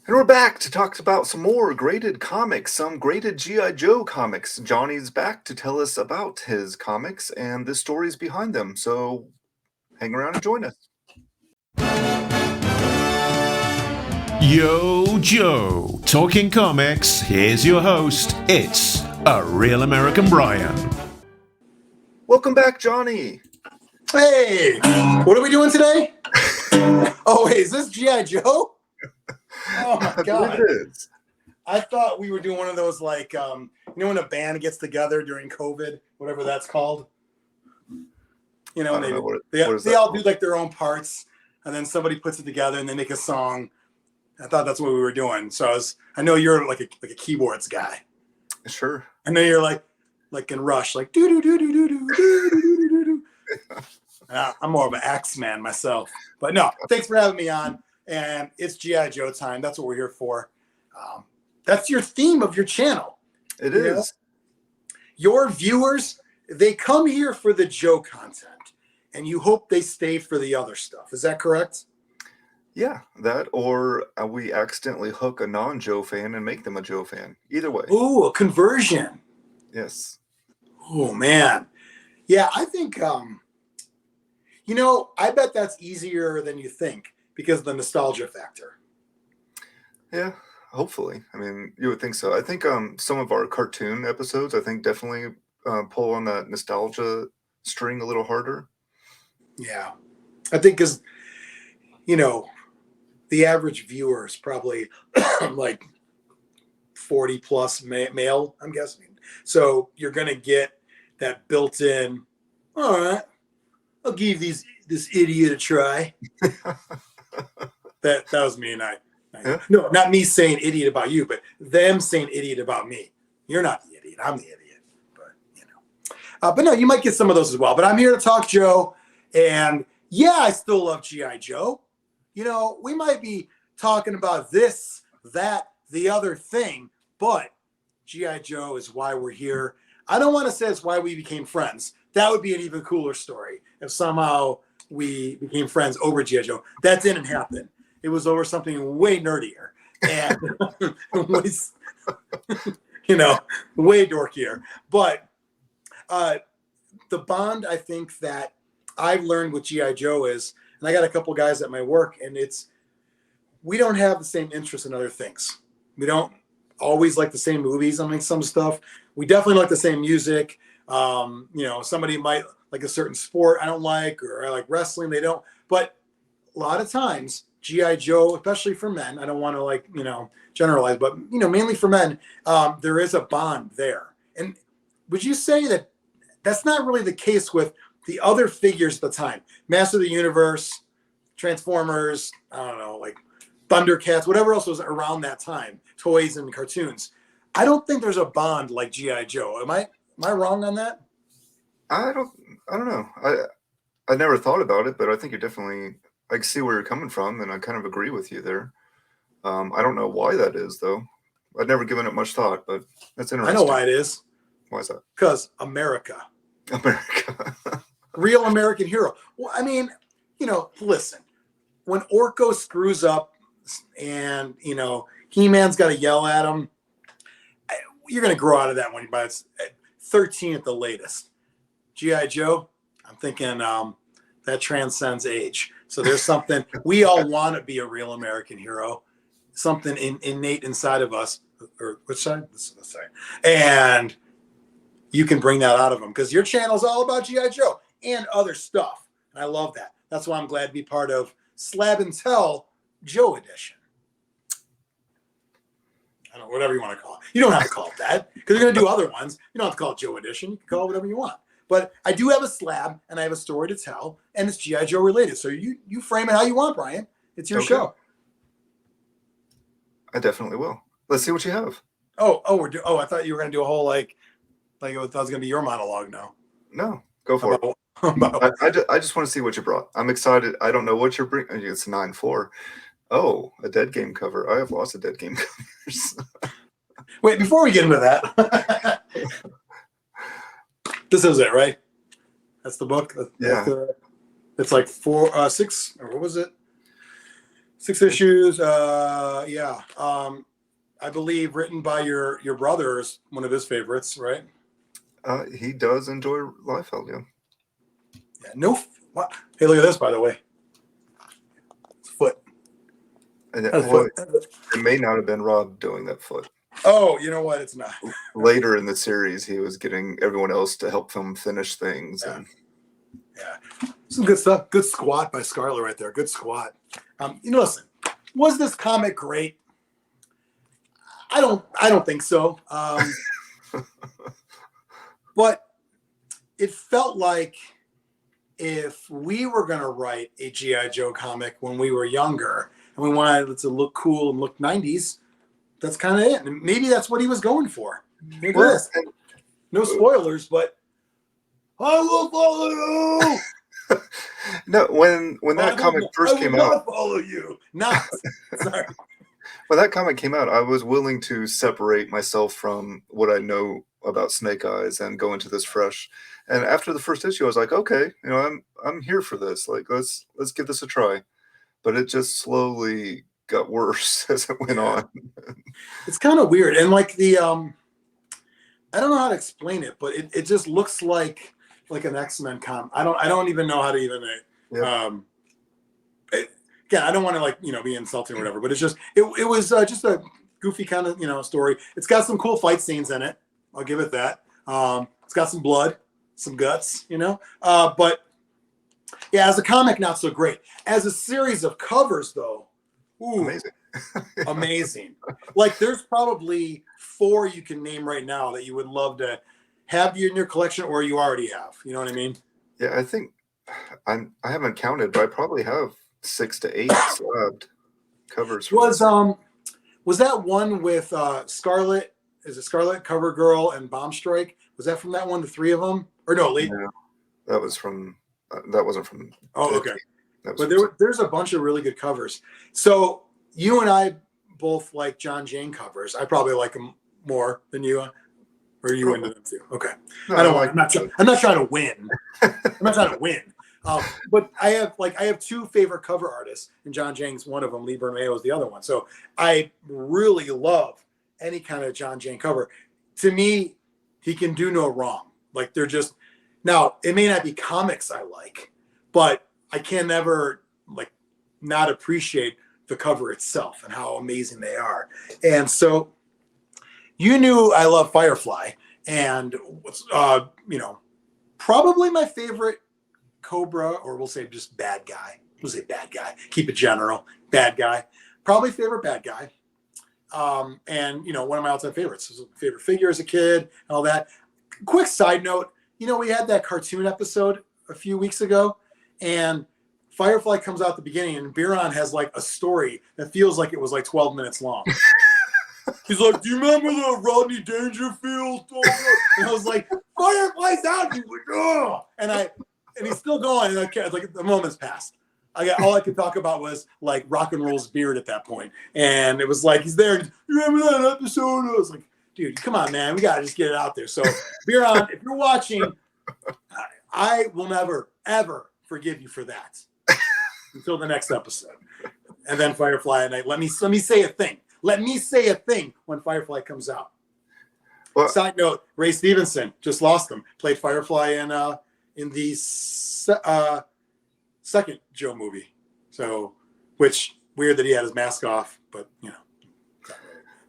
And we're back to talk about some more graded comics, some graded G.I. Joe comics. Johnny's back to tell us about his comics and the stories behind them. So hang around and join us. Yo, Joe. Talking comics, here's your host. It's A Real American Brian. Welcome back, Johnny. Hey, what are we doing today? Oh, wait, is this G.I. Joe? Oh, my God. It is. I thought we were doing one of those, like, when a band gets together during COVID, whatever that's called? You know, they all do, like, their own parts, and then somebody puts it together, and they make a song. I thought that's what we were doing. So I know you're, like a keyboards guy. Sure. I know you're, like in Rush, like, do-do-do-do-do-do-do-do-do-do. I'm more of an axe man myself. But no, thanks for having me on. And it's G.I. Joe time. That's what we're here for. That's your theme of your channel. It is. Know? Your viewers, they come here for the Joe content, and you hope they stay for the other stuff. Is that correct? Yeah, that or we accidentally hook a non-Joe fan and make them a Joe fan. Either way. Ooh, a conversion. Yes. Oh, man. Yeah, I think, I bet that's easier than you think because of the nostalgia factor. Yeah, hopefully. I mean, you would think so. I think some of our cartoon episodes, I think definitely pull on that nostalgia string a little harder. Yeah. I think because, the average viewer is probably like 40 plus male, I'm guessing. So you're going to get that built in, all right, I'll give this idiot a try. That was me and I. Yeah. No, not me saying idiot about you, but them saying idiot about me. You're not the idiot. I'm the idiot. But no, you might get some of those as well. But I'm here to talk Joe. And yeah, I still love G.I. Joe. We might be talking about this, that, the other thing, but G.I. Joe is why we're here. I don't want to say it's why we became friends. That would be an even cooler story if somehow we became friends over G.I. Joe. That didn't happen. It was over something way nerdier and way dorkier. But the bond I think that I've learned with G.I. Joe is, and I got a couple guys at my work, and we don't have the same interest in other things. We don't always like the same movies on some stuff. We definitely like the same music. Somebody might like a certain sport I don't like, or I like wrestling, they don't. But a lot of times, G.I. Joe, especially for men, I don't want to generalize, but mainly for men, there is a bond there. And would you say that that's not really the case with the other figures at the time? Master of the Universe, Transformers, I don't know, like Thundercats, whatever else was around that time, toys and cartoons. I don't think there's a bond like G.I. Joe. Am I wrong on that? I don't know. I never thought about it, but I think you're definitely, I can see where you're coming from, and I kind of agree with you there. I don't know why that is, though. I've never given it much thought, but that's interesting. I know why it is. Why is that? Because America. America. Real American hero. Well, I mean, listen, when Orko screws up and, He-Man's got to yell at him, you're going to grow out of that when you're 13 at the latest. G.I. Joe, I'm thinking that transcends age. So there's something, we all want to be a real American hero, something innate inside of us, or which side? This side. And you can bring that out of them because your channel is all about G.I. Joe and other stuff. And I love that. That's why I'm glad to be part of Slab and Tell Joe Edition. I don't know, whatever you want to call it. You don't have to call it that because you're going to do other ones. You don't have to call it Joe Edition. You can call it whatever you want. But I do have a slab and I have a story to tell, and it's G.I. Joe related. So you frame it how you want, Brian. It's your show. I definitely will. Let's see what you have. I thought you were going to do a whole like I thought it was going to be your monologue now. No, go for it. I just want to see what you brought. I'm excited. I don't know what you're bringing. It's 9/4. Oh, a Dead Game cover. I have lots of Dead Game covers. Wait, before we get into that, this is it, right? That's the book. Yeah. It's like 6, or what was it? 6 issues. Yeah. I believe written by your brother is one of his favorites, right? He does enjoy Liefeld, yeah. Yeah. No. What? Hey, look at this, by the way. It's a foot. And That's a well, foot. it may not have been Rob doing that foot. Oh, you know what? It's not. Later in the series, he was getting everyone else to help him finish things. Yeah. And Yeah. Some good stuff. Good squat by Scarlett right there. Good squat. Listen, was this comic great? I don't think so. But it felt like if we were going to write a G.I. Joe comic when we were younger and we wanted it to look cool and look 90s, that's kind of it. And maybe that's what he was going for. Look at this. No spoilers, but I will follow you. no, when that comic first came out, follow you. Not sorry. When that comic came out, I was willing to separate myself from what I know about Snake Eyes and go into this fresh. And after the first issue, I was like, okay, I'm here for this. Like, let's give this a try. But it just slowly got worse as it went on. It's kind of weird, and like the I don't know how to explain it, but it just looks like an X-Men comic. I don't even know how to even. Again, I don't want to be insulting or whatever, but it's just it was just a goofy kind of story. It's got some cool fight scenes in it. I'll give it that. It's got some blood, some guts, but yeah, as a comic, not so great. As a series of covers, though, ooh, Amazing. amazing. Like there's probably 4 you can name right now that you would love to have in your collection, or you already have. You know what I mean? Yeah, I think I haven't counted, but I probably have 6 to 8 slabbed covers. Was that one with Scarlet? Is it Scarlet, Cover Girl, and Bomb Strike? Was that from that one? The 3 of them, or no? No, that was from. That wasn't from. Oh, okay. But there's a bunch of really good covers. So you and I both like John Jane covers. I probably like them more than you. Or you into them too? Okay. No, I don't like. I'm not trying to win. I'm not trying to win. But I have 2 favorite cover artists, and John Jane's one of them. Lee Bermeo is the other one. So I really love any kind of John Jane cover. To me, he can do no wrong. Like they're just. Now it may not be comics I like, but I can never not appreciate the cover itself and how amazing they are. And so you knew I love Firefly, and probably my favorite Cobra, or we'll say just bad guy. We'll say bad guy. Keep it general. Bad guy. Probably favorite bad guy. And one of my all-time favorites. Favorite figure as a kid and all that. Quick side note, we had that cartoon episode a few weeks ago, and Firefly comes out at the beginning, and Biron has a story that feels like it was 12 minutes long. He's like, "Do you remember the Rodney Dangerfield?" And I was like, "Firefly's out!" He's like, "Oh!" And he's still going. And the moment's passed. All I could talk about was rock and roll's beard at that point, and it was he's there. You remember that episode? I was like, "Dude, come on, man, we gotta just get it out there." So, Biron, if you're watching, I will never ever forgive you for that until the next episode. And then Firefly at night. Let me say a thing. Let me say a thing when Firefly comes out. Well, side note: Ray Stevenson just lost him. Played Firefly in the second Joe movie. So, which weird that he had his mask off, but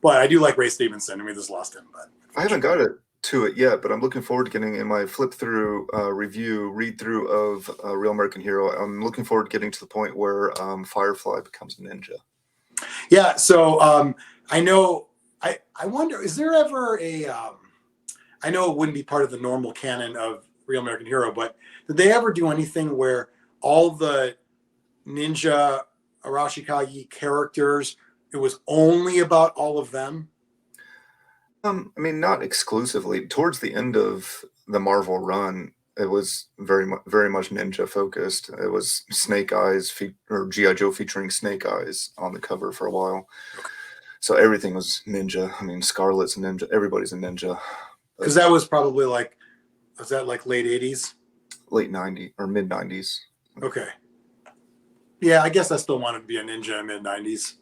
But I do like Ray Stevenson, and we just lost him. But I haven't got to it yet, but I'm looking forward to getting in my flip through read through of Real American Hero. I'm looking forward to getting to the point where Firefly becomes a ninja. Yeah, so I know. I wonder, is there ever a? I know it wouldn't be part of the normal canon of Real American Hero, but did they ever do anything where all the ninja Arashikage characters, it was only about all of them? I mean, not exclusively. Towards the end of the Marvel run, it was very much ninja focused. It was Snake Eyes or G.I. Joe featuring Snake Eyes on the cover for a while. So everything was ninja. I mean, Scarlet's a ninja. Everybody's a ninja. Because that was probably was that late 80s? Late 90s or mid 90s. Okay. Yeah, I guess I still wanted to be a ninja in the mid-90s.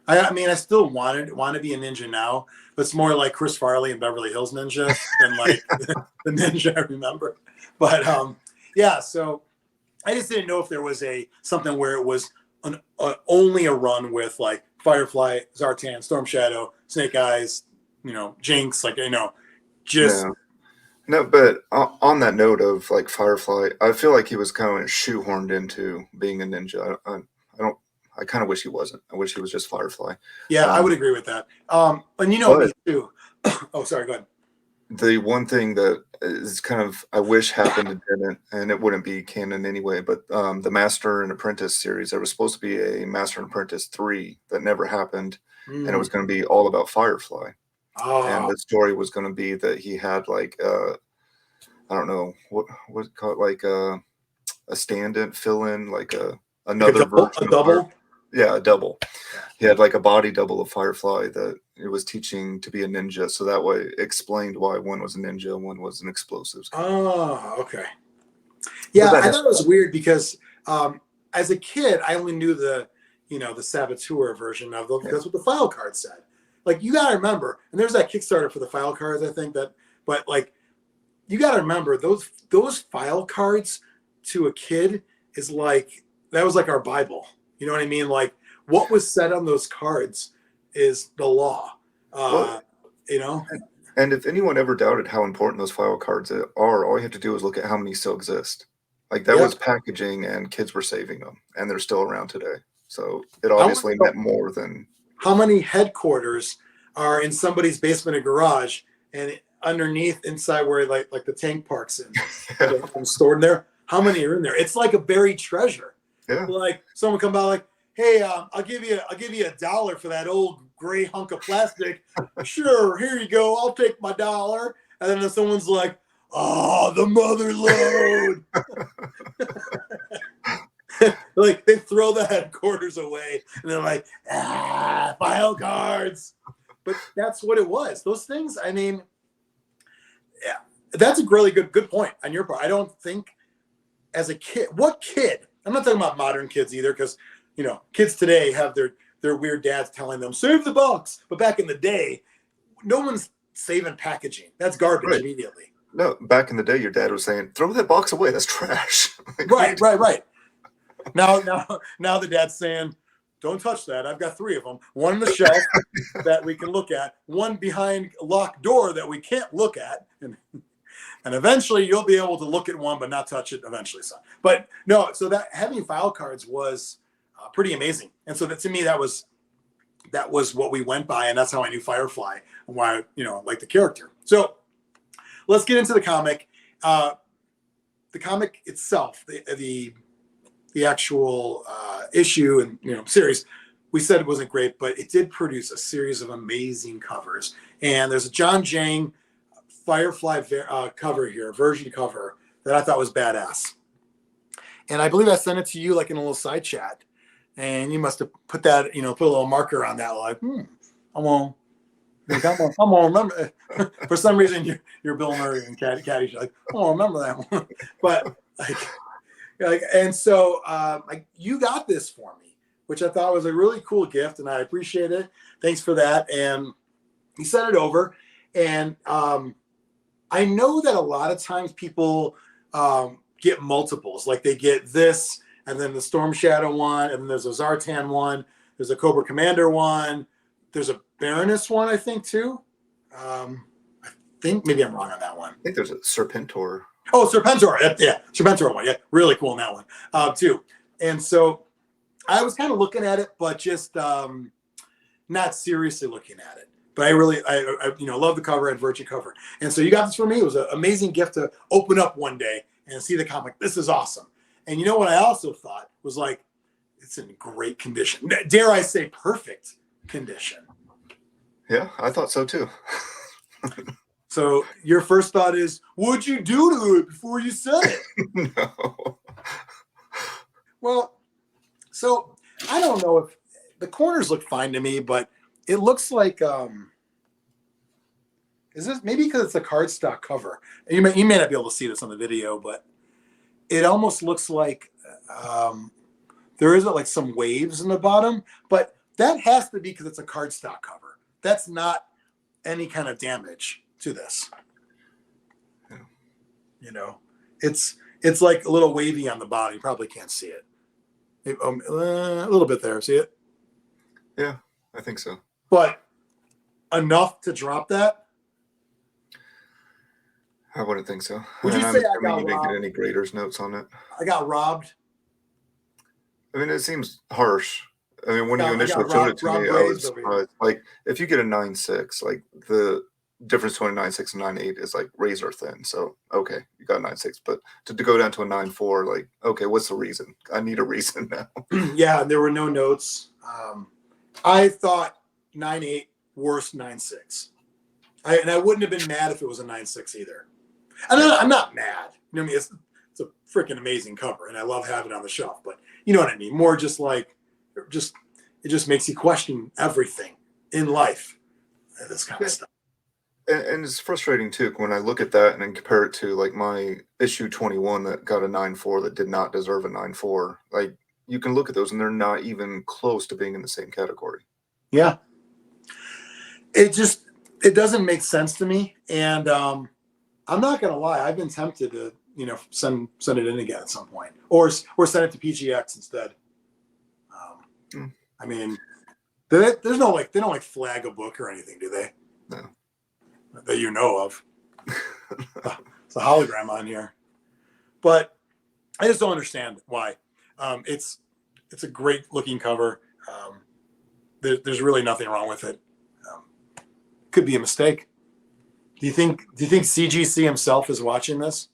I mean, I still want to be a ninja now, but it's more like Chris Farley and Beverly Hills Ninja than like the ninja I remember. But yeah, so I just didn't know if there was something where it was only a run with like Firefly, Zartan, Storm Shadow, Snake Eyes, Jinx, like just Yeah. No, but on that note of like Firefly, I feel like he was kind of shoehorned into being a ninja. I don't. I kind of wish he wasn't. I wish he was just Firefly. yeah, I would agree with that. And me But too. Oh, sorry, go ahead. the one thing that is kind of I wish happened and didn't, and it wouldn't be canon anyway. But the Master and Apprentice series, there was supposed to be a Master and Apprentice 3 that never happened, and it was going to be all about Firefly. And Oh, the story was going to be that he had like I don't know what called like a stand-in, fill-in, like another a version of double. yeah, a double. Yeah. He had like a body double of Firefly that it was teaching to be a ninja, so that way it explained why one was a ninja and one was an explosives guy. Oh, okay. Yeah, I Has, thought it was weird because as a kid, I only knew the Saboteur version of them. That's what the file card said. Like, you gotta remember, and there's that Kickstarter for the file cards, I think but like, you gotta remember those file cards to a kid is like, that was like our Bible. You know what I mean? Like, what was said on those cards is the law. well, You know? and if anyone ever doubted how important those file cards are, all you have to do is look at how many still exist. Like that Yep. was packaging, and kids were saving them, and they're still around today. So it I obviously want to meant more than how many headquarters are in somebody's basement or garage, and underneath inside where like the tank parks in stored in there, how many are in there? It's like a buried treasure. yeah. Like someone come by like, hey, I'll give you $1 for that old gray hunk of plastic. Sure, here you go, I'll take my $1. And then someone's like, oh, the mother lode. Like they throw the headquarters away and they're like, file cards. But that's what it was. Those things, I mean, yeah, that's a really good point on your part. I don't think as a kid, what kid, I'm not talking about modern kids either, because kids today have their weird dads telling them, save the box. But back in the day, no one's saving packaging. That's garbage Right. immediately. No, back in the day, your dad was saying, throw that box away. That's trash. Right. Now the dad's saying, don't touch that. I've got 3 of them. One on the shelf that we can look at, one behind a locked door that we can't look at. And eventually you'll be able to look at one, but not touch it eventually, son. But no, so that having file cards was pretty amazing. And so to me, that was what we went by. And that's how I knew Firefly and why, I liked the character. So let's get into the comic. The comic itself, the actual issue and series, we said it wasn't great, but it did produce a series of amazing covers. And there's a John Jang Firefly cover here, version cover, that I thought was badass. And I believe I sent it to you like in a little side chat, and you must have put that, put a little marker on that, like, I'm gonna remember. For some reason, you're Bill Murray and Caddy. Like, oh, remember that one. But and so you got this for me, which I thought was a really cool gift, and I appreciate it. Thanks for that. And he sent it over, and I know that a lot of times people get multiples, like they get this, and then the Storm Shadow one, and then there's a Zartan one, there's a Cobra Commander one, there's a Baroness one, I think, too. I think maybe I'm wrong on that one. I think there's a Serpentor. Oh, Serpentor. Yeah, Serpentor one. Yeah, really cool in that one, too. And so I was kind of looking at it, but just not seriously looking at it. But I love the cover and virtue cover. And so you got this for me. It was an amazing gift to open up one day and see the comic. This is awesome. And you know what I also thought was like, it's in great condition. Dare I say perfect condition. Yeah, I thought so too. So your first thought is, what'd you do to it before you said it? No. Well, so I don't know if the corners look fine to me, but it looks like is this maybe because it's a cardstock cover? You may not be able to see this on the video, but it almost looks like there is like some waves in the bottom, but that has to be because it's a cardstock cover. That's not any kind of damage to this. Yeah. You know, it's like a little wavy on the bottom. You probably can't see it. A little bit there. See it? Yeah, I think so. But enough to drop that? I wouldn't think so. Would you And I'm say I assuming got you didn't robbed? get any graders notes on it? I got robbed. I mean, it seems harsh. I mean, when you I initially got showed it to Rob me, I Graves was over here. surprised. Like, if you get a 9.6, like the difference between a 9.6 and 9.8 is like razor thin. So, okay, you got a 9.6, but to go down to a 9.4, like, okay, what's the reason? I need a reason now. Yeah, there were no notes. I thought 9.8, worst 9.6. And I wouldn't have been mad if it was a 9.6 either. And I'm not mad. You know what I mean? It's a freaking amazing cover, and I love having it on the shelf. But you know what I mean? More just like, it just makes you question everything in life. This kind of stuff. And it's frustrating too when I look at that and then compare it to like my issue 21 that got a 9.4 that did not deserve a 9.4. Like, you can look at those and they're not even close to being in the same category. Yeah. It doesn't make sense to me. And I'm not going to lie. I've been tempted to, send it in again at some point or send it to PGX instead. I mean, there's no like, they don't like flag a book or anything, do they? No. That you know of. It's a hologram on here. But I just don't understand why. It's a great looking cover. There's really nothing wrong with it. Could be a mistake. Do you think CGC himself is watching this?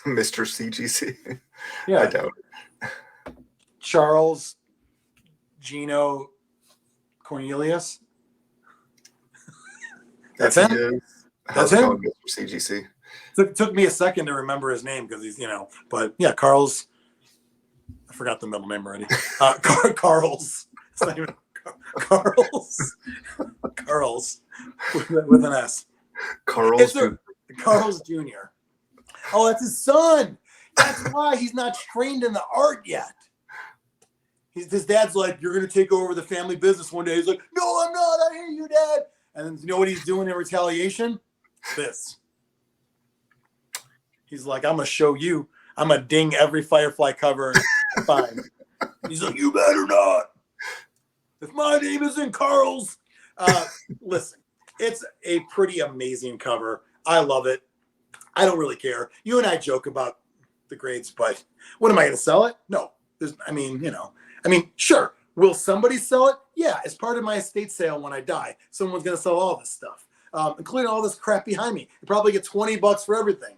Mr. CGC? Yeah. I doubt it. Charles Gino Cornelius? That's him? How's it going, Mr. CGC? Took me a second to remember his name because he's, but yeah, Carl's. I forgot the middle name already. Carl's. It's not even Carl's. Carl's with an S. Carl's Jr. Oh, that's his son. That's why he's not trained in the art yet. His dad's like, you're going to take over the family business one day. He's like, no, I'm not. I hate you, Dad. And then you know what he's doing in retaliation? This. He's like, I'm going to show you. I'm going to ding every Firefly cover. Fine. He's like, you better not. If my name isn't Carl's. Listen, it's a pretty amazing cover. I love it. I don't really care. You and I joke about the grades, but what am I going to sell it? No. Sure. Will somebody sell it? Yeah, as part of my estate sale when I die. Someone's going to sell all this stuff, including all this crap behind me. You probably get $20 for everything.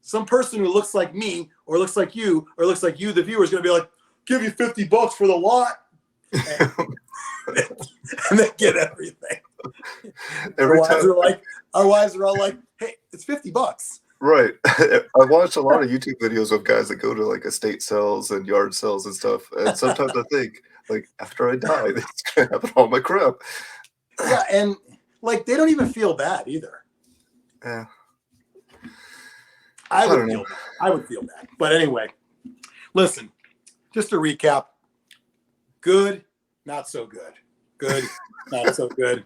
Some person who looks like me or looks like you, the viewer, is going to be like, give you $50 for the lot. And they get everything. Our wives are all like, hey, it's $50. Right. I watched a lot of YouTube videos of guys that go to like estate sales and yard sales and stuff. And sometimes I think, like, after I die, this is going to happen all my crap. Yeah, and like they don't even feel bad either. Yeah. I would feel bad. But anyway, listen, just to recap, good, not so good. Good, not so good.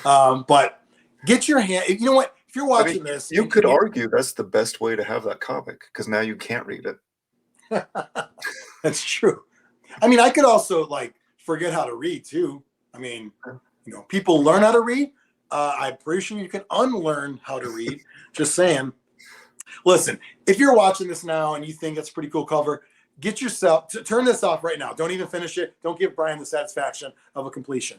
But get your hand, you know what? If you're watching this, you could argue that's the best way to have that comic because now you can't read it. That's true. I could also like forget how to read too. People learn how to read. I'm pretty sure you can unlearn how to read. Just saying. Listen, if you're watching this now and you think it's a pretty cool cover, get yourself turn this off right now. Don't even finish it. Don't give Brian the satisfaction of a completion.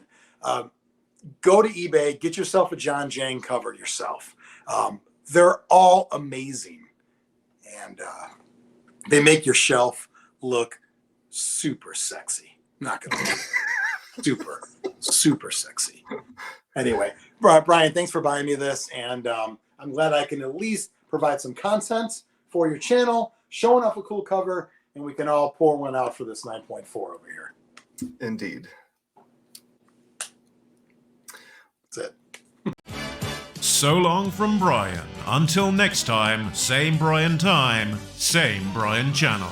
Go to eBay, get yourself a John Jang cover yourself. They're all amazing. And they make your shelf look super sexy. Not gonna lie. Super, super sexy. Anyway, Brian, thanks for buying me this. And I'm glad I can at least provide some content for your channel, showing off a cool cover, and we can all pour one out for this 9.4 over here. Indeed. That's it. So long from Brian. Until next time, same Brian time, same Brian channel.